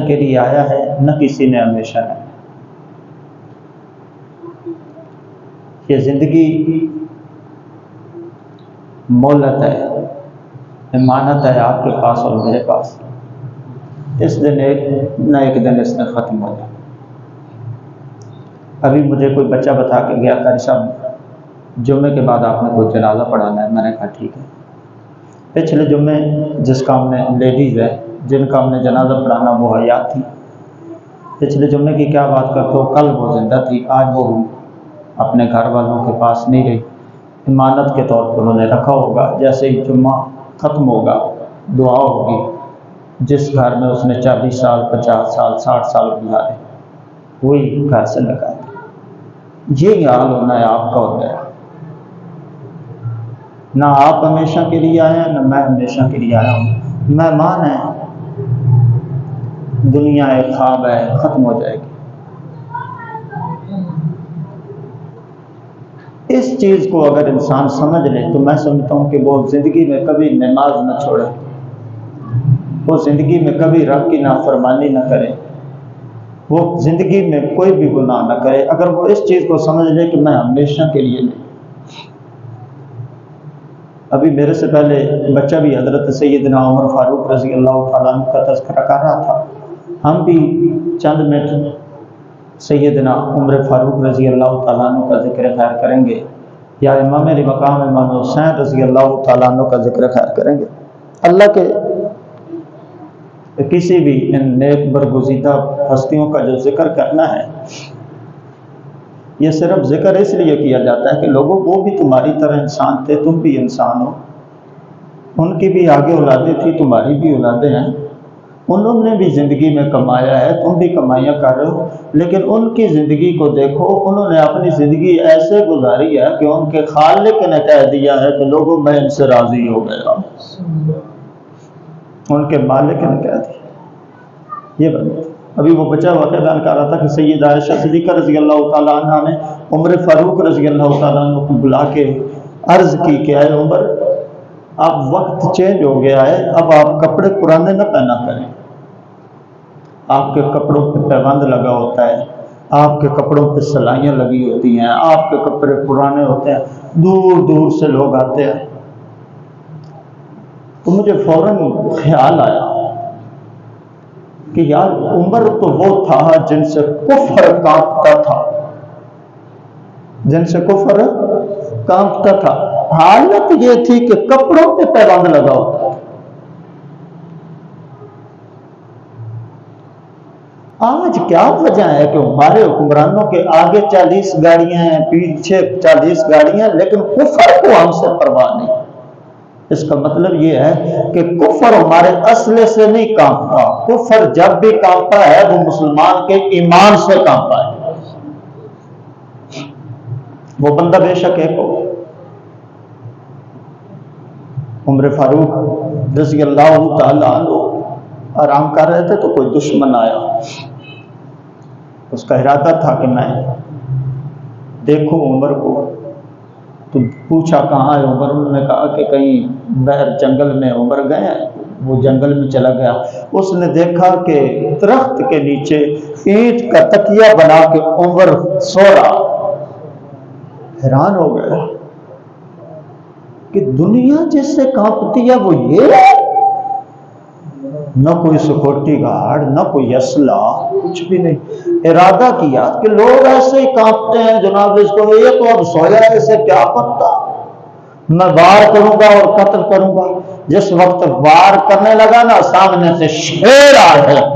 کے لیے آیا ہے، نہ کسی نے ہمیشہ ہے۔ یہ زندگی مہلت ہے، امانت ہے آپ کے پاس اور میرے پاس۔ اس دن ایک نہ ایک دن اس نے ختم ہو جائے۔ ابھی مجھے کوئی بچہ بتا کے گیا، قاری صاحب جمعے کے بعد آپ نے کوئی جنازہ پڑھانا ہے۔ میں نے کہا ٹھیک ہے۔ پچھلے جمعے جس کام میں لیڈیز ہے جن کا ہم نے جنازہ پڑھانا وہ حیات تھی، پچھلے جمعے کی کیا بات کرتے ہو، کل وہ زندہ تھی، آج وہ اپنے گھر والوں کے پاس نہیں رہی، امانت کے طور پر انہوں نے رکھا ہوگا۔ جیسے ہی جمعہ ختم ہوگا دعا ہوگی، جس گھر میں اس نے 40 سال 50 سال 60 سال گزارے وہی گھر سے لگا دے۔ یہی حال ہونا ہے آپ کا اور میرا۔ نہ آپ ہمیشہ کے لیے آئے ہیں، نہ میں ہمیشہ کے لیے آیا ہوں۔ مہمان ہے، دنیا ایک خواب ہے، ختم ہو جائے گی۔ اس چیز کو اگر انسان سمجھ لے تو میں سمجھتا ہوں کہ وہ زندگی میں کبھی نماز نہ چھوڑے، وہ زندگی میں کبھی رب کی نافرمانی نہ کرے، وہ زندگی میں کوئی بھی گناہ نہ کرے، اگر وہ اس چیز کو سمجھ لے کہ میں ہمیشہ کے لیے نہیں۔ ابھی میرے سے پہلے بچہ بھی حضرت سیدنا عمر فاروق رضی اللہ تعالیٰ عنہ کا تذکرہ کر رہا تھا۔ ہم بھی چند منٹ سیدنا عمر فاروق رضی اللہ تعالیٰ عنہ کا ذکر خیر کریں گے، یا امام علی مقام امام حسین رضی اللہ تعالیٰ عنہ کا ذکر خیر کریں گے۔ اللہ کے کسی بھی ان نیک برگزیدہ ہستیوں کا جو ذکر کرنا ہے، یہ صرف ذکر اس لیے کیا جاتا ہے کہ لوگوں وہ بھی تمہاری طرح انسان تھے، تم بھی انسان ہو، ان کی بھی آگے اولادیں تھی، تمہاری بھی اولادیں ہیں، انہوں نے بھی زندگی میں کمایا ہے، تم بھی کمائیاں کر رہے ہو، لیکن ان کی زندگی کو دیکھو، انہوں نے اپنی زندگی ایسے گزاری ہے کہ ان کے خالق نے کہہ دیا ہے کہ لوگوں میں ان سے راضی ہو گیا، ان کے مالک نے کہہ دیا۔ یہ بات ابھی وہ بچہ واقعہ بیان کر رہا تھا کہ سید عائشہ صدیقہ رضی اللہ تعالیٰ عنہ نے عمر فاروق رضی اللہ تعالیٰ عنہ کو بلا کے عرض کی کہ اے عمر، اب وقت چینج ہو گیا ہے، اب آپ کپڑے پرانے نہ پہنا کریں، آپ کے کپڑوں پہ پیبند لگا ہوتا ہے، آپ کے کپڑوں پہ سلائیاں لگی ہوتی ہیں، آپ کے کپڑے پرانے ہوتے ہیں، دور دور سے لوگ آتے ہیں۔ تو مجھے فوراً خیال آیا کہ یار عمر تو وہ تھا جن سے کفر کانپتا تھا، جن سے کفر کانپتا تھا، حالت یہ تھی کہ کپڑوں پہ پیبند لگا ہوتا تھا۔ آج کیا وجہ ہے کہ ہمارے حکمرانوں کے آگے 40 گاڑیاں ہیں، پیچھے 40 گاڑیاں، لیکن کفر کو ہم سے پرواہ نہیں۔ اس کا مطلب یہ ہے کہ کفر ہمارے اصل سے نہیں کانپتا، کفر جب بھی کانپتا ہے وہ مسلمان کے ایمان سے کانپتا ہے۔ وہ بندہ بے شک ایک ہو۔ عمر فاروق رضی اللہ تعالیٰ عنہ آرام کر رہے تھے تو کوئی دشمن آیا، اس کا ارادہ تھا کہ میں دیکھوں عمر کو، تو پوچھا کہاں ہے عمر، انہوں نے کہا کہ کہیں باہر جنگل میں عمر گئے ہیں۔ وہ جنگل میں چلا گیا، اس نے دیکھا کہ درخت کے نیچے اینٹ کا تکیہ بنا کے عمر سو رہا، حیران ہو گیا کہ دنیا جس سے کانپتی ہے وہ یہ ہے، نہ کوئی سیکورٹی گارڈ، نہ کوئی اسلحہ، کچھ بھی نہیں۔ ارادہ کیا کہ لوگ ایسے ہی کانپتے ہیں جناب، اس کو یہ تو اب سویا ہے، اسے کیا پتا، میں وار کروں گا اور قتل کروں گا۔ جس وقت وار کرنے لگا نا، سامنے سے شیر آ گیا،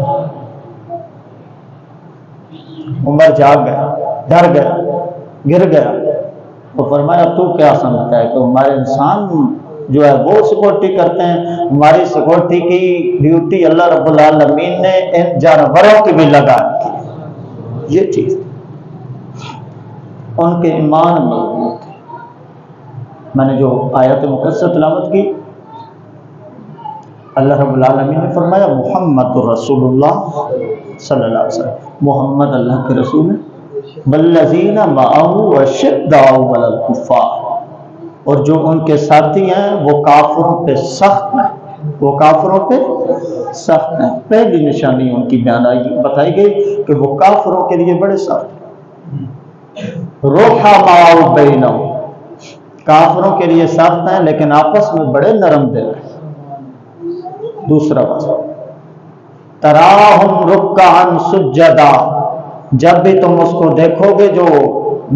عمر جاگ گیا، ڈر گیا، گر گیا۔ تو فرمایا تو کیا سمجھتا ہے کہ ہمارے انسان جو ہے وہ سیکورٹی کرتے ہیں؟ ہماری سیکورٹی کی ڈیوٹی اللہ رب العالمین نے ان جانوروں کی بھی لگا دی۔ یہ چیز ان کے ایمان مضبوط ہے۔ میں نے جو آیت مقدسہ تلاوت کی، اللہ رب العالمین نے فرمایا محمد رسول اللہ صلی اللہ علیہ وسلم، محمد اللہ کے رسول ہیں، والذین معه اشداء علی الکفار، اور جو ان کے ساتھی ہیں وہ کافروں پہ سخت ہیں۔ وہ کافروں پہ سخت ہیں. پہلی نشانی ان کی بتائی گئی کہ وہ کافروں کے لیے بڑے سخت ہیں. رحماء بینہم، کافروں کے لیے سخت ہیں لیکن آپس میں بڑے نرم دل ہیں. دوسرا وصف تراہم رکعا سجدا، جب بھی تم اس کو دیکھو گے جو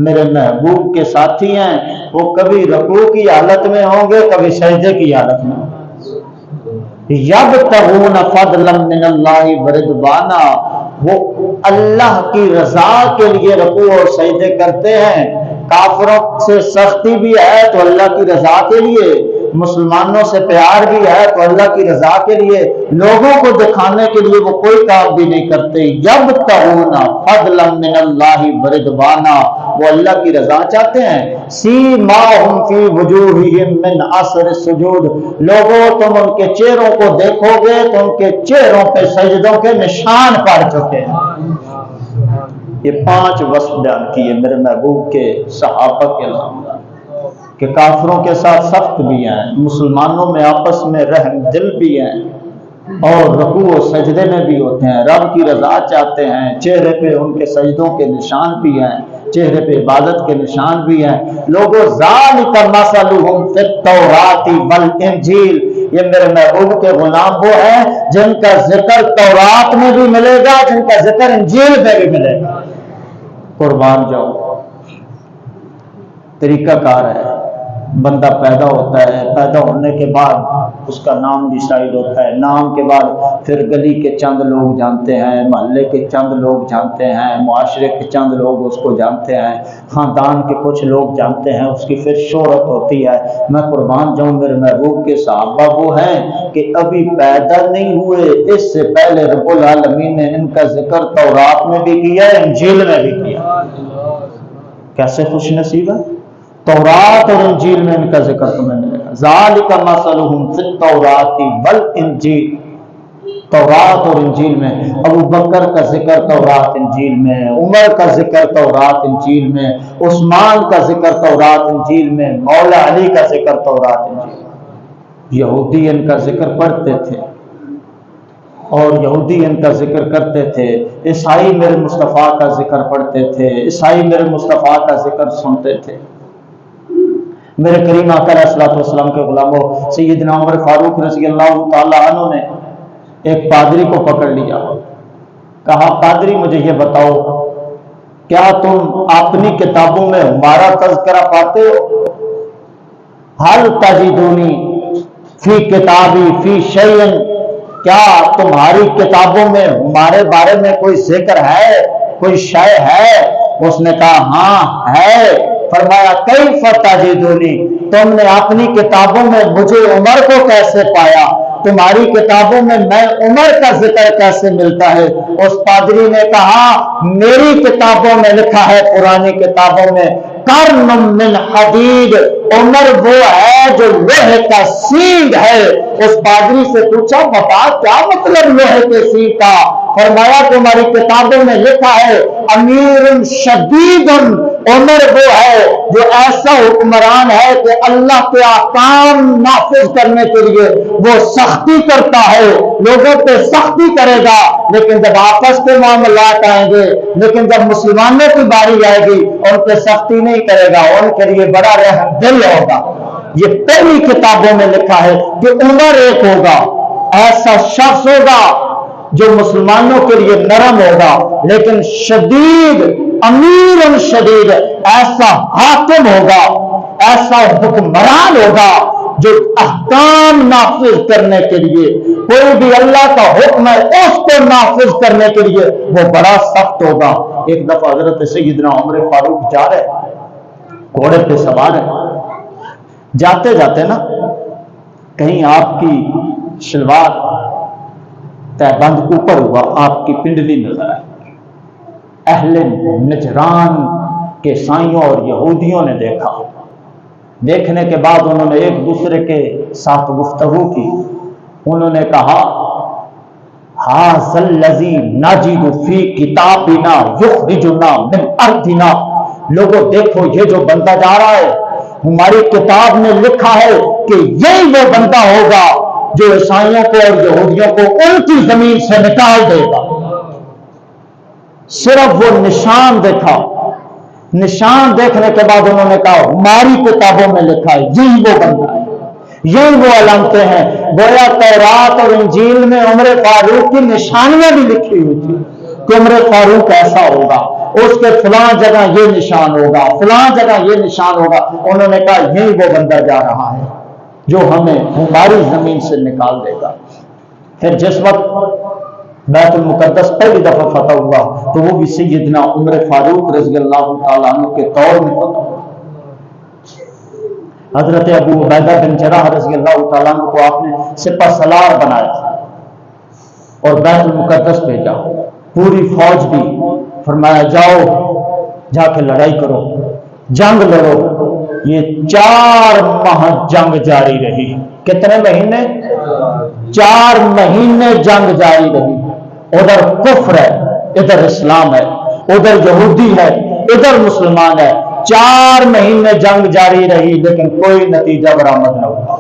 میرے محبوب کے ساتھی ہیں وہ کبھی رکوع کی حالت میں ہوں گے کبھی سجدے کی حالت میں ہوں گے. یبتغون فضلا من اللہ ورضوانا، وہ اللہ کی رضا کے لیے رکوع اور سجدے کرتے ہیں. کافروں سے سختی بھی ہے تو اللہ کی رضا کے لیے، مسلمانوں سے پیار بھی ہے تو اللہ کی رضا کے لیے، لوگوں کو دکھانے کے لیے وہ کوئی کام بھی نہیں کرتے. یبتغون فضلا من اللہ ورضوانا، وہ اللہ کی رضا چاہتے ہیں. سیماہم فی وجوہہم من اثر السجود، لوگوں تم ان کے چہروں کو دیکھو گے تو ان کے چہروں پہ سجدوں کے نشان پڑ چکے ہیں. یہ 5 وصف بیان کیے میرے محبوب کے صحابہ کے نام، کہ کافروں کے ساتھ سخت بھی ہیں، مسلمانوں میں آپس میں رحم دل بھی ہیں، اور رکوع و سجدے میں بھی ہوتے ہیں، رب کی رضا چاہتے ہیں. چہرے پہ ان کے سجدوں کے نشان بھی ہیں، چہرے پہ عبادت کے نشان بھی ہیں. لوگوں ذالک مثلہم فی التوراۃ والانجیل، یہ میرے محبوب کے غلام وہ ہیں جن کا ذکر تورات میں بھی ملے گا، جن کا ذکر انجیل میں بھی ملے گا. قربان جاؤ، طریقہ کار ہے. بندہ پیدا ہوتا ہے، پیدا ہونے کے بعد اس کا نام ڈیسائیڈ ہوتا ہے، نام کے بعد پھر گلی کے چند لوگ جانتے ہیں، محلے کے چند لوگ جانتے ہیں، معاشرے کے چند لوگ اس کو جانتے ہیں، خاندان کے کچھ لوگ جانتے ہیں، اس کی پھر شہرت ہوتی ہے. میں قربان جاؤں، میرے محبوب کے صحابہ وہ ہیں کہ ابھی پیدا نہیں ہوئے اس سے پہلے رب العالمین نے ان کا ذکر تورات میں بھی کیا، انجیل میں بھی کیا. کیسے خوش نصیب ہے. تورات اور انجیل میں ان کا ذکر تمہیں ملے گا. ذالک مثلہم فی التوراۃ والانجیل، تورات اور انجیل میں ابو بکر کا ذکر تورات انجیل میں، عمر کا ذکر تورات انجیل میں، عثمان کا ذکر تورات انجیل میں، مولا علی کا ذکر تورات انجیل میں. یہودی ان کا ذکر پڑھتے تھے اور یہودی ان کا ذکر کرتے تھے، عیسائی میرے مصطفیٰ کا ذکر پڑھتے تھے، عیسائی میرے مصطفیٰ کا ذکر سنتے تھے. میرے کریم آقا علیہ الصلوۃ والسلام کے غلاموں سیدنا عمر فاروق رضی اللہ تعالی عنہ نے ایک پادری کو پکڑ لیا. کہا پادری مجھے یہ بتاؤ، کیا تم اپنی کتابوں میں ہمارا تذکرہ پاتے ہو؟ حل تجدونی فی کتابی فی شیء، کیا تمہاری کتابوں میں ہمارے بارے میں کوئی ذکر ہے، کوئی شے ہے؟ اس نے کہا ہاں ہے. فرمایا کیف تجدونی، تم نے اپنی کتابوں میں مجھے عمر کو کیسے پایا؟ تمہاری کتابوں میں عمر کا ذکر کیسے ملتا ہے؟ اس پادری نے کہا میری کتابوں میں لکھا ہے، پرانی کتابوں میں قرن من حدید، عمر وہ ہے جو لوہے کا سینگ ہے. اس پادری سے پوچھا بتا کیا مطلب لوہے کے سینگ کا؟ فرمایا تمہاری کتابوں میں لکھا ہے امیر شدید، عمر وہ ہے جو ایسا حکمران ہے کہ اللہ کے احکام نافذ کرنے کے لیے وہ سختی کرتا ہے، لوگوں پہ سختی کرے گا، لیکن جب آپس کے معاملات آئیں گے، لیکن جب مسلمانوں کی باری آئے گی ان پہ سختی نہیں کرے گا، ان کے لیے بڑا رحم دل ہوگا. یہ پہلی کتابوں میں لکھا ہے کہ عمر ایک ہوگا، ایسا شخص ہوگا جو مسلمانوں کے لیے نرم ہوگا لیکن شدید، امیر شدید، ایسا حاکم ہوگا، ایسا حکمران ہوگا جو احکام نافذ کرنے کے لیے، کوئی بھی اللہ کا حکم ہے اس کو نافذ کرنے کے لیے وہ بڑا سخت ہوگا. ایک دفعہ حضرت سیدنا عمر فاروق جا رہے، گھوڑے پہ سوار ہے، جاتے جاتے نا کہیں آپ کی شلوار تہبند اوپر ہوا، آپ کی پنڈلی نظر آئی. اہل نجران کے سائیوں اور یہودیوں نے دیکھا. دیکھنے کے بعد انہوں نے ایک دوسرے کے ساتھ گفتگو کی. انہوں نے کہا ھذا الذی نجد فی کتابنا یخرجنا من ارضنا، لوگوں دیکھو یہ جو بندہ جا رہا ہے، ہماری کتاب میں لکھا ہے کہ یہی وہ بندہ ہوگا جو عیسائیوں کو اور یہودیوں کو ان کی زمین سے نکال دے گا۔ صرف وہ نشان دیکھا، نشان دیکھنے کے بعد انہوں نے کہا ہماری کتابوں میں لکھا ہے یہی وہ بندہ ہے، یہی وہ علامتیں ہیں۔ گویا تورات اور انجیل میں عمر فاروق کی نشانیاں بھی لکھی ہوئی تھی کہ عمر فاروق ایسا ہوگا، اس کے فلاں جگہ یہ نشان ہوگا، فلاں جگہ یہ نشان ہوگا۔ انہوں نے کہا یہی وہ بندہ جا رہا ہے جو ہمیں ہماری زمین سے نکال دے گا۔ پھر جس وقت بیت المقدس پہلی دفعہ فتح ہوا تو وہ بھی سیدنا عمر فاروق رضی اللہ تعالیٰ عنہ کے دور میں فتح ہوا۔ حضرت ابو عبیدہ بن جراح رضی اللہ تعالیٰ عنہ کو آپ نے سپہ سالار بنایا اور بیت المقدس بھیجا، پوری فوج دی، فرمایا جاؤ جا کے لڑائی کرو، جنگ لڑو۔ یہ 4 ماہ جنگ جاری رہی۔ کتنے مہینے؟ 4 مہینے جنگ جاری رہی۔ ادھر کفر ہے، ادھر اسلام ہے، ادھر یہودی ہے، ادھر مسلمان ہے۔ 4 مہینے جنگ جاری رہی لیکن کوئی نتیجہ برآمد نہ ہوا،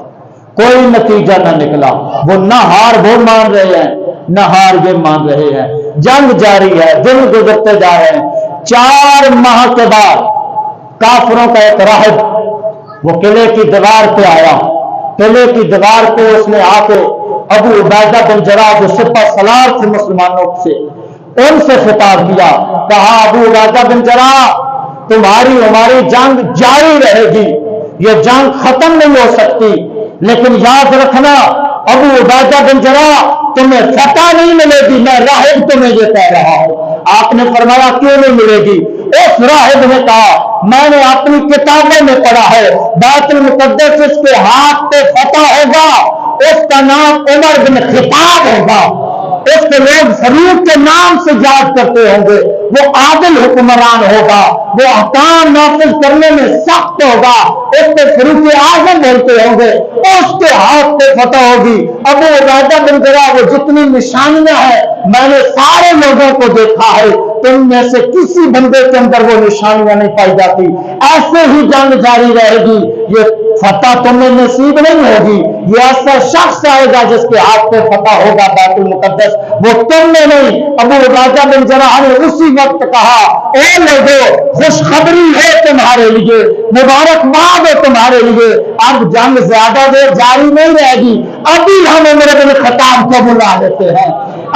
کوئی نتیجہ نہ نکلا۔ وہ نہ ہار وہ مان رہے ہیں نہ ہار یہ مان رہے ہیں، جنگ جاری ہے، دن گزرتے جا رہے ہیں۔ 4 ماہ کے بعد کافروں کا ایک راہب وہ قلعے کی دیوار پہ آیا، قلعے کی دیوار پہ اس نے آ کے ابو عبیدہ بن جراح جو سپہ سالار تھے مسلمانوں سے، ان سے خطاب کیا، کہا ابو عبیدہ بن جراح تمہاری ہماری جنگ جاری رہے گی، یہ جنگ ختم نہیں ہو سکتی، لیکن یاد رکھنا ابو عبیدہ بن جراح تمہیں فتح نہیں ملے گی، میں راہب تمہیں یہ کہہ رہا ہوں۔ آپ نے فرمایا کیوں نہیں ملے گی؟ اس راہب نے کہا میں نے اپنی کتابوں میں پڑھا ہے بیت المقدس اس کے ہاتھ پہ فتح ہوگا، اس کا نام عمر بن خطاب ہوگا، اس کو لوگ فاروق کے نام سے یاد کرتے ہوں گے، وہ عادل حکمران ہوگا، وہ احکام نافذ کرنے میں سخت ہوگا، اس پہ فاروق اعظم بولتے ہوں گے، اس کے ہاتھ پہ فتح ہوگی۔ ابو عبیدہ بن جراح وہ جتنی نشانیاں ہیں میں نے سارے لوگوں کو دیکھا ہے، تم میں سے کسی بندے کے اندر وہ نشانیاں نہیں پائی جاتی، ایسے ہی جنگ جاری رہے گی، یہ فتح تمہیں نصیب نہیں ہوگی، یہ ایسا شخص آئے گا جس کے ہاتھ پہ فتح ہوگا بیت المقدس، وہ تم میں نہیں۔ ابو عبیدہ بن جراح نے اسی وقت کہا اے لوگو خوشخبری ہے تمہارے لیے، مبارکباد ہے تمہارے لیے، اب جنگ زیادہ دیر جاری نہیں رہے گی، ابھی ہم عمر بن خطاب کو بلا لیتے ہیں،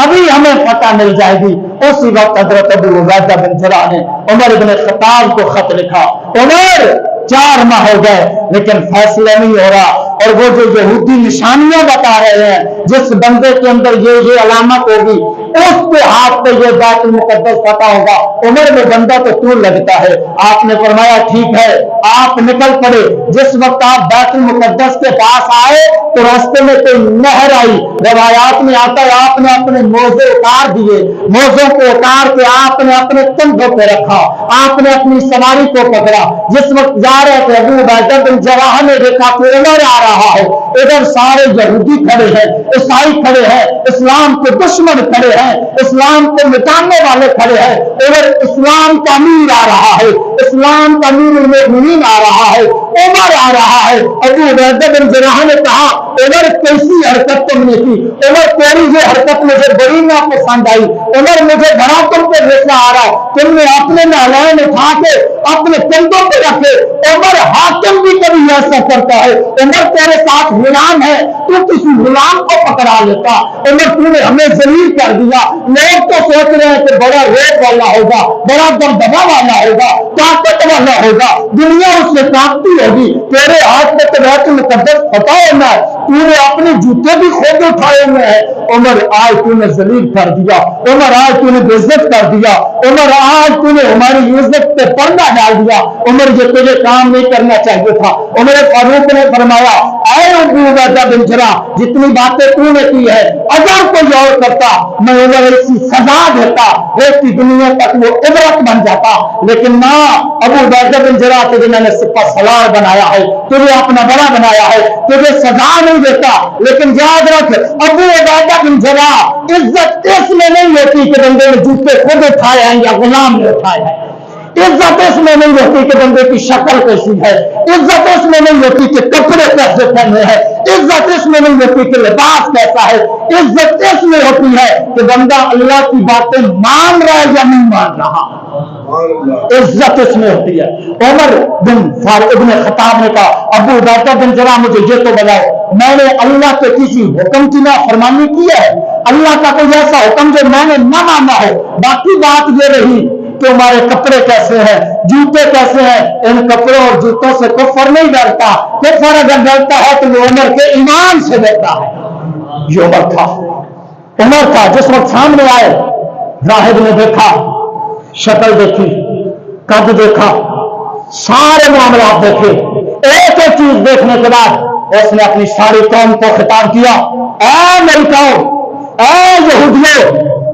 ابھی ہمیں فتح مل جائے گی۔ اسی وقت حضرت ابو عبیدہ بن جراح نے عمر بن خطاب کو خط لکھا، عمر 4 ماہ ہو گئے لیکن فیصلہ نہیں ہو رہا، اور وہ جو یہودی نشانیاں بتا رہے ہیں جس بندے کے اندر یہ علامت ہوگی اس کے ہاتھ پہ یہ بیت المقدس فتح ہوگا، عمر میں بندہ تو لگتا ہے۔ آپ نے فرمایا ٹھیک ہے، آپ نکل پڑے۔ جس وقت آپ بیت المقدس کے پاس آئے تو راستے میں کوئی نہر آئی، روایات میں آتا ہے آپ نے اپنے موزے اتار دیے، موزوں کو اتار کے آپ نے اپنے کندھوں پہ رکھا، آپ نے اپنی سواری کو پکڑا۔ جس وقت جا رہے تھے ابو عبیدہ بن جراح نے دیکھا کہ عمر آ رہا ہے، ادھر سارے یہودی کھڑے ہیں، عیسائی کھڑے ہیں، اسلام کے دشمن کھڑے ہیں، اسلام کو مٹانے والے کھڑے ہیں، ادھر اسلام کا امیر آ رہا ہے، اسلام کا امیر المؤمنین آ رہا ہے، عمر آ رہا ہے۔ ابو عبیدہ بن جراح نے کہا عمر کیسی حرکت تم نے کی؟ عمر تیری یہ حرکت مجھے بڑی ناپسند آئی، عمر مجھے بڑا تم پہ غصہ آ رہا ہے، تم نے اپنے نالین اٹھا کے اپنے کندھوں پہ رکھے۔ عمر حاکم بھی کبھی ایسا کرتا ہے، عمر تیرے ساتھ غلام ہے، تو کسی غلام کو پکڑا لیتا، عمر تو نے ہمیں ذلیل کر دیا۔ لوگ تو سوچ رہے ہیں کہ بڑا ریپ والا ہوگا، بڑا دبدبا والا ہوگا، طاقت والا ہوگا، دنیا اس سے کانپتی ہوگی، تیرے ہاتھ میں تو بیت المقدس فتح ہونا ہے، تو نے اپنے جوتے بھی خود اٹھائے ہوئے ہیں۔ عمر آج تو نے ذلیل کر دیا، عمر آج تو نے بے عزت کر دیا، عمر آج تو نے ہماری عزت پہ پردہ ڈال دیا، عمر یہ تجھے کام نہیں کرنا چاہیے تھا۔ عمر فاروق نے فرمایا اے ابو عبیدہ بن جراح جتنی باتیں تو نے کی ہے اگر کوئی اور کرتا میں عمر ایسی سزا دیتا، ایسی دنیا تک وہ عبرت بن جاتا، لیکن نہ ابو عبیدہ بن جراح تجھے میں نے سپہ سالار بنایا ہے، تجھے اپنا بڑا بنایا ہے، تجھے سزا نہیں دیتا، لیکن یاد رکھ ابو عبیدہ بن جراح عزت اس میں نہیں ہوتی کہ بندے نے جوتے خود اٹھائے ہیں یا غلام نے اٹھائے ہیں، عزت اس میں نہیں ہوتی کہ بندے کی شکل کیسی ہے، عزت اس میں نہیں ہوتی کہ کپڑے کیسے پہنے ہیں، عزت اس میں نہیں ہوتی کہ لباس کیسا ہے، عزت اس میں ہوتی ہے کہ بندہ اللہ کی باتیں مان رہا ہے یا نہیں مان رہا، عزت اس میں ہوتی ہے۔ عمر بن فاروق ابن خطاب نے کہا ابو عبیدہ بن جراح مجھے یہ تو بتاؤ، میں نے اللہ کے کسی حکم کی نافرمانی کی ہے؟ اللہ کا کوئی ایسا حکم جو میں نے نہ مانا ہو؟ باقی بات یہ رہی کہ ہمارے کپڑے کیسے ہیں، جوتے کیسے ہیں، ان کپڑوں اور جوتوں سے کفر نہیں ڈرتا، کفر اگر ڈرتا ہے تو وہ عمر کے ایمان سے ڈرتا ہے۔ یہ عمر تھا جس وقت سامنے آئے، راہب نے دیکھا، شکل دیکھی، قد دیکھا، سارے معاملات دیکھے، ایک ایک چیز دیکھنے کے بعد اس نے اپنی ساری قوم کو خطاب کیا، اے میری قوم، اے یہودیوں،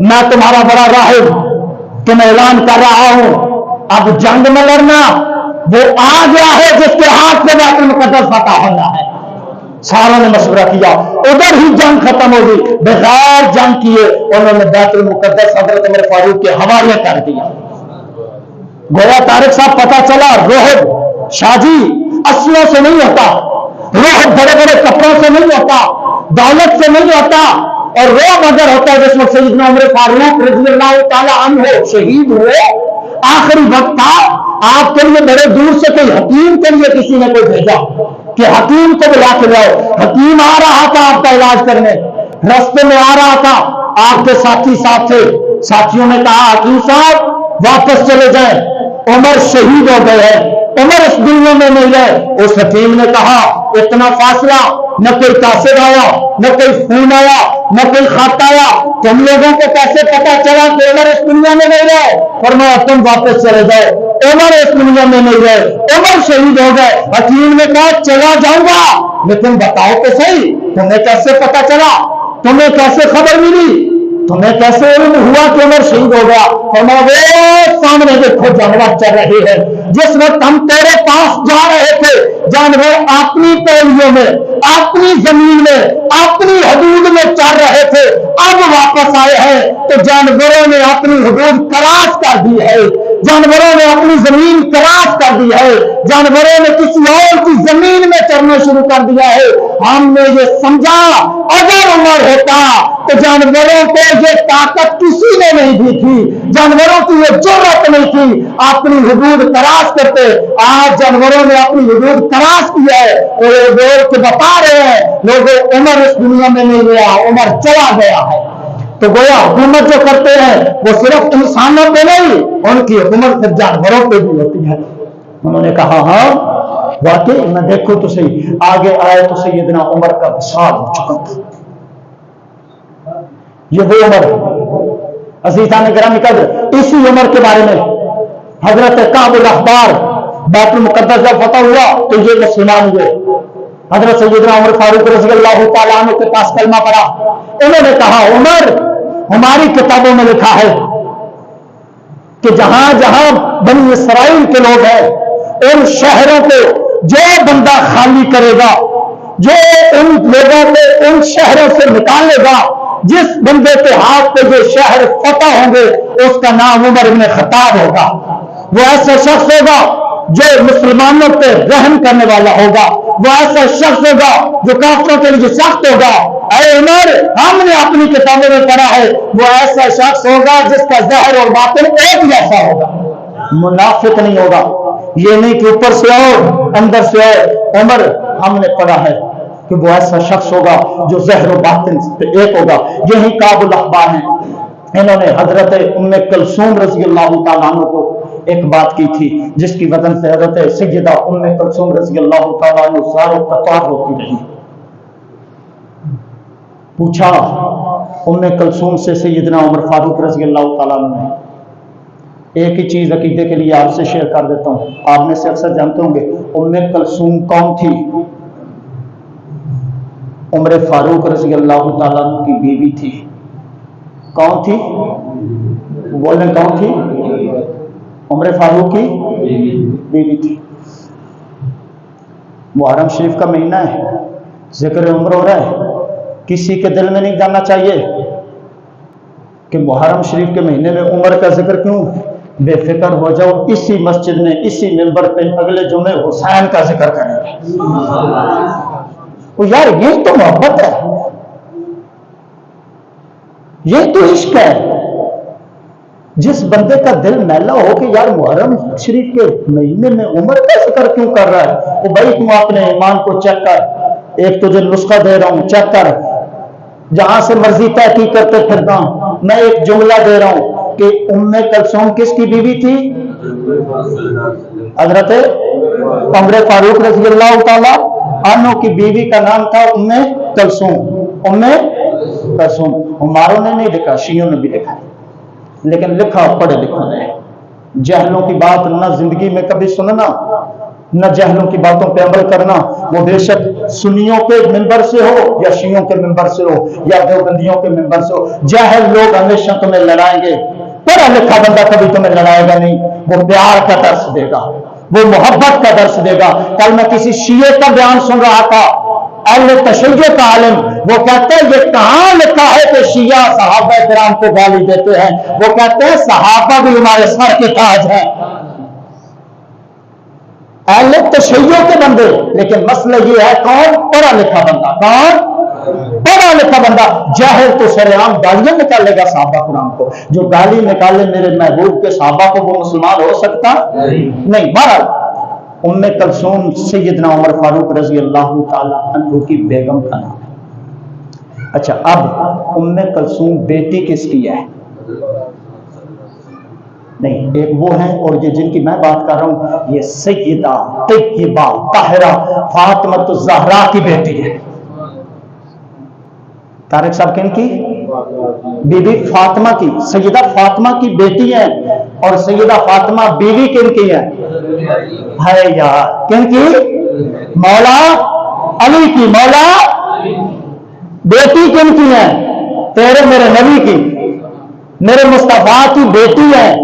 میں تمہارا بڑا راہب تمہیں اعلان کر رہا ہوں، اب جنگ میں لڑنا وہ آ گیا ہے جس کے ہاتھ میں بیت المقدس فتح ہونا ہے۔ ساروں نے مشورہ کیا، ادھر ہی جنگ ختم ہوگی، بغیر جنگ کیے انہوں نے بیت المقدس حضرت عمر فاروق کے حوالے کر دیا۔ گویا طارق صاحب پتہ چلا روحب شاہ جی اسلحوں سے نہیں ہوتا، روحب بڑے بڑے کپڑوں سے نہیں ہوتا، دولت سے نہیں ہوتا، اور روحب اگر ہوتا ہے جس وقت سیدنا عمر فاروق رضی اللہ تعالیٰ عنہ شہید ہوئے، آخری وقت تھا، آپ کے لیے بڑے دور سے کوئی حکیم کے لیے کسی نے کوئی بھیجا کہ حکیم کو بلا کے لاؤ، حکیم آ رہا تھا آپ کا علاج کرنے، رستے میں آ رہا تھا، آپ کے ساتھی ساتھ تھے، ساتھیوں نے کہا حکیم صاحب واپس چلے جائیں، عمر شہید ہو گئے ہیں، عمر اس دنیا میں نہیں رہے۔ اس حکیم نے کہا اتنا فاصلہ، نہ کوئی کاسب آیا، نہ کوئی خون آیا، نہ کوئی خط آیا، تم لوگوں کو کیسے پتا چلا کہ عمر اس دنیا میں نہیں رہے؟ فرمایا تم واپس چلے جاؤ، عمر اس دنیا میں نہیں رہے، عمر شہید ہو گئے۔ حکیم نے کہا چلا جاؤں گا لیکن بتاؤ تو صحیح تمہیں کیسے پتا چلا، تمہیں کیسے خبر ملی، تمہیں کیسے علم ہوا کہ عمر شہید ہو گیا؟ فرمایا وہ سامنے دیکھو جانور چل رہے ہیں، جس وقت ہم تیرے پاس جا رہے تھے جانور اپنی پہلیوں میں، اپنی زمین میں، اپنی حدود میں چل رہے تھے، اب واپس آئے ہیں تو جانوروں نے اپنی حدود کراس کر دی ہے، جانوروں نے اپنی زمین کراس کر دی ہے، جانوروں نے کسی اور کی زمین میں چرنا شروع کر دیا ہے۔ ہم نے یہ سمجھا اگر عمر ہوتا تو جانوروں کو یہ طاقت کسی نے نہیں دی تھی، جانوروں کی یہ جرأت نہیں تھی، اپنی حدود کراس کرتے۔ آج جانوروں نے اپنی حدود کراس کی ہے اور وہ بول کے بتا رہے ہیں لوگوں عمر اس دنیا میں نہیں گیا، عمر چلا گیا ہے۔ تو گویا حکومت جو کرتے ہیں وہ صرف انسانوں پہ نہیں، ان کی حکومت پھر جانوروں پہ بھی ہوتی ہے۔ انہوں نے کہا ہاں واقعی میں دیکھو تو صحیح، آگے آئے تو سیدنا عمر کا وصال ہو چکا تھا۔ یہ وہ عمر عزیزان گرامی قدر، اسی عمر کے بارے میں حضرت کعب الاحبار بیت المقدس جب فتح ہوا تو یہ مسلمان ہوئے، حضرت سیدنا عمر فاروق رضی اللہ تعالیٰ عنہ کے پاس کلمہ پڑا، انہوں نے کہا عمر ہماری کتابوں میں لکھا ہے کہ جہاں جہاں بنی اسرائیل کے لوگ ہیں ان شہروں کو جو بندہ خالی کرے گا، جو ان لوگوں کو ان شہروں سے نکالے گا، جس بندے کے ہاتھ پہ یہ شہر فتح ہوں گے اس کا نام عمر بن خطاب ہوگا۔ وہ ایسا شخص ہوگا جو مسلمانوں پہ رحم کرنے والا ہوگا، وہ ایسا شخص ہوگا جو کافروں کے لیے سخت ہوگا۔ اے عمر ہم نے اپنی کتابوں میں پڑھا ہے وہ ایسا شخص ہوگا جس کا ظاہر اور باطن ایک جیسا ہوگا، منافق نہیں ہوگا، یہ نہیں کہ اوپر سے اور اندر سے اور۔ عمر ہم نے پڑھا ہے کہ وہ ایسا شخص ہوگا جو ظاہر و باطن پہ ایک ہوگا۔ یہی کعب الاحبار ہیں، انہوں نے حضرت ام کلثوم رضی اللہ تعالیٰ عنہ کو ایک بات کی تھی جس کی وجہ سے حضرت سیدہ ام کلثوم رضی اللہ تعالیٰ عنہ زار و قطار ہوتی رہی۔ پوچھا ام کلثوم سے سیدنا عمر فاروق رضی اللہ تعالیٰ عنہ نے، ایک ہی چیز عقیدے کے لیے آپ سے شیئر کر دیتا ہوں، آپ میں سے اکثر جانتے ہوں گے ام کلثوم کون تھی؟ عمر فاروق رضی اللہ تعالیٰ عنہ کی بیوی تھی۔ کون تھی؟ بولیں کون تھی؟ عمر فاروق کی بیوی تھی۔ محرم شریف کا مہینہ ہے، ذکر عمر ہو رہا ہے، کسی کے دل میں نہیں جاننا چاہیے کہ محرم شریف کے مہینے میں عمر کا ذکر کیوں؟ بے فکر ہو جاؤ، اسی مسجد میں اسی ممبر پہ اگلے جمعے حسین کا ذکر کریں گے۔ وہ یار یہ تو محبت ہے، یہ تو عشق ہے۔ جس بندے کا دل میلا ہو کہ یار محرم شریف کے مہینے میں عمر کا ذکر کیوں کر رہا ہے، وہ بھائی تم اپنے ایمان کو چیک کر، ایک تجھے نسخہ دے رہا ہوں، چیک کر، جہاں سے مرضی تحقیق کرتے پھرتا ہوں۔ میں ایک جملہ دے رہا ہوں کہ ام کلثوم کس کی بیوی تھی؟ حضرت عمر فاروق رضی اللہ تعالیٰ عنہ کی بیوی کا نام تھا ام کلثوم۔ ام کلثوم ہماروں نے نہیں لکھا، شیعوں نے بھی لکھا، لیکن لکھا پڑھے لکھوں نے۔ جہلوں کی بات نہ زندگی میں کبھی سننا، نہ جہلوں کی باتوں پہ عمل کرنا، وہ بے شک سنیوں کے ممبر سے ہو یا شیعوں کے ممبر سے ہو یا دیوبندیوں کے ممبر سے ہو، جاہل لوگ ہمیشہ تمہیں لڑائیں گے، پڑھا لکھا بندہ کبھی تمہیں لڑائے گا نہیں، وہ پیار کا درس دے گا، وہ محبت کا درس دے گا۔ کل میں کسی شیعہ کا بیان سن رہا تھا، اہل تشیع کا عالم، وہ کہتے ہیں یہ کہاں لکھا ہے کہ شیعہ صحابہ کرام کو گالی دیتے ہیں؟ وہ کہتے ہیں صحابہ بھی ہمارے سر کے تاج ہیں، اہل تشیع کے بندے۔ لیکن مسئلہ یہ ہے کون پڑھا لکھا بندہ، کون پڑھا لکھا بندہ؟ جاہل تو سرعام گالیاں نکالے گا صحابہ کرام کو، جو گالی نکالے میرے محبوب کے صحابہ کو وہ مسلمان ہو سکتا نہیں۔ بہرحال ام کلثوم سیدنا عمر فاروق رضی اللہ تعالی عنہ کی بیگم کا نام ہے۔ اچھا، اب ام کلثوم بیٹی کس کی ہے؟ نہیں، ایک وہ ہیں، اور یہ جن کی میں بات کر رہا ہوں یہ سیدہ طیبہ طاہرہ فاطمہ الزہرا کی بیٹی ہے۔ طارق صاحب کن کی؟ بی بی فاطمہ کی، سیدہ فاطمہ کی بیٹی ہے، اور سیدہ فاطمہ بیوی کن کی ہے؟ ہے یار کن کی؟ مولا علی کی۔ مولا بیٹی کن کی ہے؟ تیرے میرے نبی کی، میرے مصطفیٰ کی بیٹی ہے،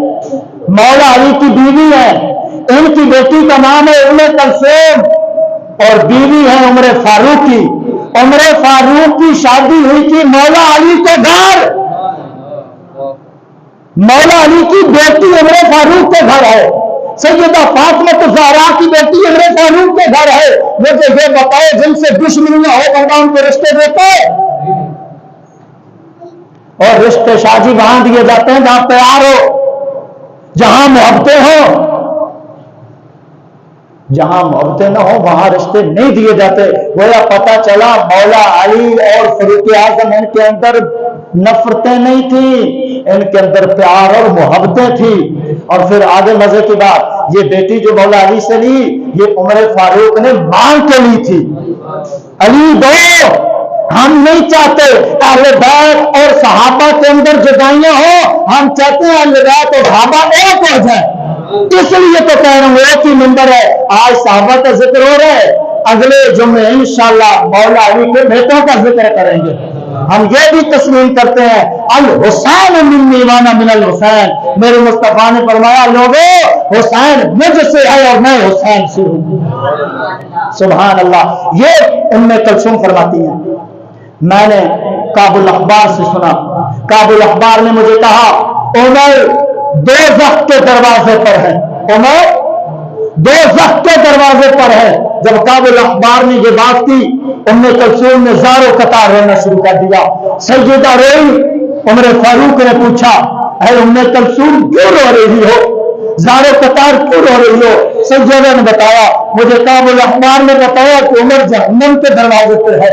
مولا علی کی بیوی ہے۔ ان کی بیٹی کا نام ہے ام کلثوم، اور بیوی ہے عمر فاروق کی۔ عمر فاروق کی شادی ہوئی تھی مولا علی کے گھر، مولا علی کی بیٹی عمر فاروق کے گھر ہے، سیدہ فاطمہ الزہرا کی بیٹی عمر فاروق کے گھر ہے۔ مجھے یہ بتاؤ جن سے دشمنیاں ہو بندہ ان کو رشتے دیتے، اور رشتے شادی وہاں دیے جاتے ہیں جہاں پیار ہو، جہاں محبتیں ہوں۔ جہاں محبتیں نہ ہو وہاں رشتے نہیں دیے جاتے۔ گویا پتہ چلا مولا علی اور فاروق اعظم ان کے اندر نفرتیں نہیں تھیں، ان کے اندر پیار اور محبتیں تھیں۔ اور پھر آگے مزے کی بات، یہ بیٹی جو مولا علی سے لی یہ عمر فاروق نے مانگ کے لی تھی۔ علی دو، ہم نہیں چاہتے اہل بیت اور صحابہ کے اندر جدائیاں ہوں، ہم چاہتے ہیں اہل بیت اور صحابہ ایک ہو جائیں۔ اس لیے تو کہہ رہا ہوں ایک ہی ممبر ہے، آج صحابہ کا ذکر ہو رہا ہے، اگلے جمعے انشاءاللہ مولا علی کے بیٹوں کا ذکر کریں گے۔ ہم یہ بھی تسلیم کرتے ہیں الحسین منی وانا من الحسین، میرے مصطفیٰ نے فرمایا لوگوں حسین مجھ سے ہے اور میں حسین سے ہوں۔ سبحان اللہ۔ یہ ام کلثوم فرماتی ہیں، میں نے کعب الاحبار سے سنا، کعب الاحبار نے مجھے کہا عمر دوزخ کے دروازے پر ہے، عمر دوزخ کے دروازے پر ہے۔ جب کعب الاحبار نے یہ بات کی ام کلثوم نے زارو قطار رونا شروع کر دیا۔ سیدہ روئی، عمر فاروق نے پوچھا اے ام کلثوم کیوں رو رہی ہو، زارو قطار کیوں رو رہی ہو؟ سیدہ نے بتایا، مجھے کعب الاحبار نے بتایا کہ عمر جہنم کے دروازے پہ ہے،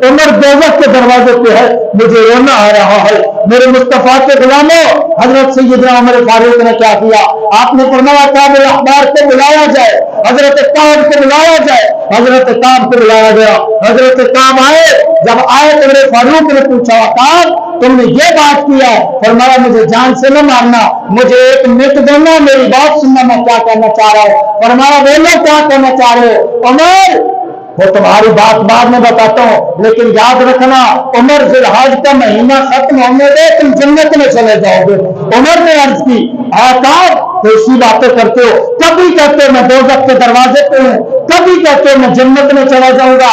عمر دوزخ کے دروازے پہ ہے، مجھے رونا آ رہا ہے۔ میرے مصطفیٰ کے غلاموں، حضرت سیدنا عمر فاروق نے کیا کیا؟ آپ نے فرمایا کعب الاحبار کو بلایا جائے، حضرت کعب کو بلایا جائے، حضرت کعب کو بلایا گیا، حضرت کعب آئے۔ جب آئے تو عمر فاروق نے پوچھا کعب تم نے یہ بات کیا؟ فرمایا مجھے جان سے نہ مارنا، مجھے ایک منٹ دینا، میری بات سننا، میں کیا کہنا چاہ رہا ہوں۔ فرمایا بولو کیا کہنا چاہ رہے ہو؟ عمر وہ تمہاری بات بعد میں بتاتا ہوں، لیکن یاد رکھنا عمر ذی الحج کا مہینہ ختم ہونے دے، تم جنت میں چلے جاؤ گے۔ عمر نے عرض کی اے کعب تو اسی باتیں کرتے ہو، کبھی کہتے ہو میں دوزخ کے دروازے پہ ہوں، کبھی کہتے ہو میں جنت میں چلا جاؤں گا۔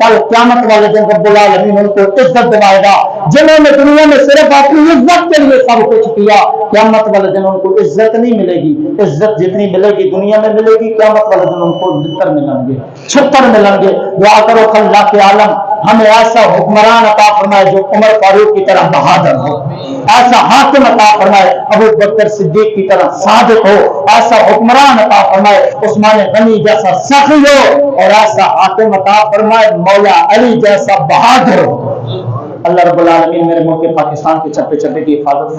کل قیامت والے دن رب العالمین ان کو عزت دلائے گا. جنہوں نے دنیا میں صرف اپنی عزت کے لیے سب کچھ کیا, قیامت والے دن ان کو عزت نہیں ملے گی. عزت جتنی ملے گی دنیا میں ملے گی, قیامت والے دن ان کو 70 ملیں گے, 76 ملیں گے. دعا کرو اللہ کے عالم ہمیں ایسا حکمران عطا فرمائے جو عمر فاروق کی طرح بہادر ہو, ایسا حاکم عطا فرمائے ابو بکر صدیق کی طرح صادق ہو, ایسا حکمران عطا فرمائے عثمان غنی جیسا سخی ہو, اور ایسا حاکم عطا فرمائے مولا علی جیسا بہادر ہو. اللہ رب العالمین میرے ملک پاکستان کے چپے چپے کی حفاظت